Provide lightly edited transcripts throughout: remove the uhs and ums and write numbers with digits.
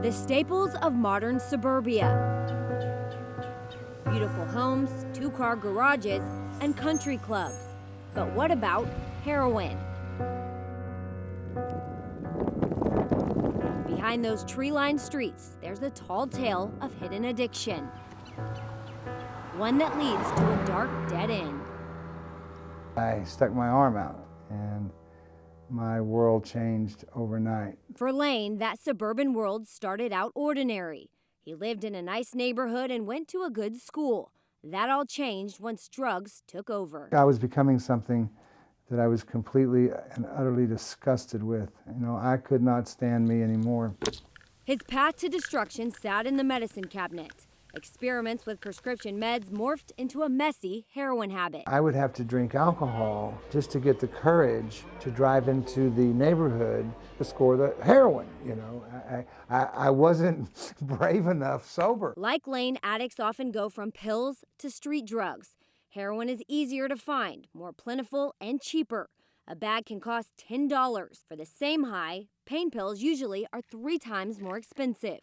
The staples of modern suburbia. Beautiful homes, two-car garages, and country clubs. But what about heroin? Behind those tree-lined streets, there's a tall tale of hidden addiction. One that leads to a dark dead end. I stuck my arm out and my world changed overnight. For Lane, that suburban world started out ordinary. He lived in a nice neighborhood and went to a good school. That all changed once drugs took over. I was becoming something that I was completely and utterly disgusted with. You know, I could not stand me anymore. His path to destruction sat in the medicine cabinet. Experiments with prescription meds morphed into a messy heroin habit. I would have to drink alcohol just to get the courage to drive into the neighborhood to score the heroin. You know, I wasn't brave enough sober. Like Lane, addicts often go from pills to street drugs. Heroin is easier to find, more plentiful, and cheaper. A bag can cost $10. For the same high, pain pills usually are 3 times more expensive.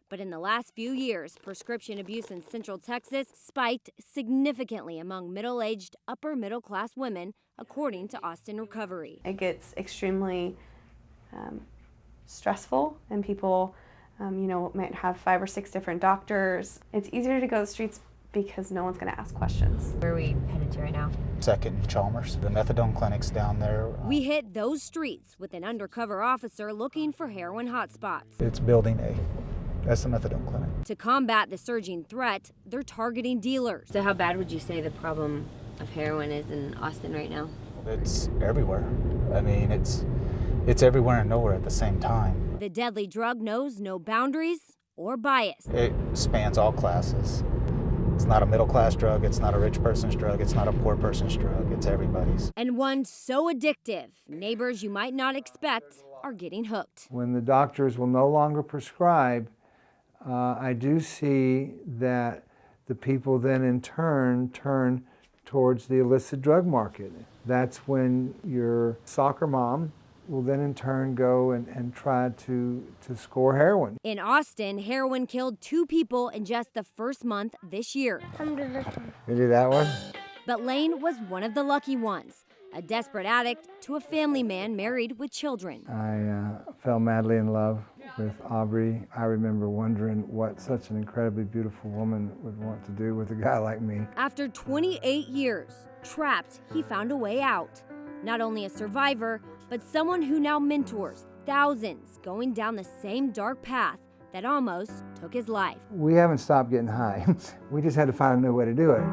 But in the last few years, prescription abuse in Central Texas spiked significantly among middle-aged, upper-middle-class women, according to Austin Recovery. It gets extremely stressful, and people, might have 5 or 6 different doctors. It's easier to go to the streets because no one's going to ask questions. Where are we headed to right now? Second and Chalmers, the methadone clinics down there. We hit those streets with an undercover officer looking for heroin hotspots. It's Building A. That's the methadone clinic. To combat the surging threat, they're targeting dealers. So how bad would you say the problem of heroin is in Austin right now? It's everywhere. I mean, it's everywhere and nowhere at the same time. The deadly drug knows no boundaries or bias. It spans all classes. It's not a middle-class drug, it's not a rich person's drug, it's not a poor person's drug, it's everybody's. And one so addictive, neighbors you might not expect are getting hooked. When the doctors will no longer prescribe, I do see that the people then in turn towards the illicit drug market. That's when your soccer mom will then in turn go and try to score heroin. In Austin, heroin killed 2 people in just the first month this year. You do that one? But Lane was one of the lucky ones, a desperate addict to a family man married with children. I fell madly in love with Aubrey. I remember wondering what such an incredibly beautiful woman would want to do with a guy like me. After 28 years, trapped, he found a way out. Not only a survivor, but someone who now mentors thousands going down the same dark path that almost took his life. We haven't stopped getting high. We just had to find a new way to do it.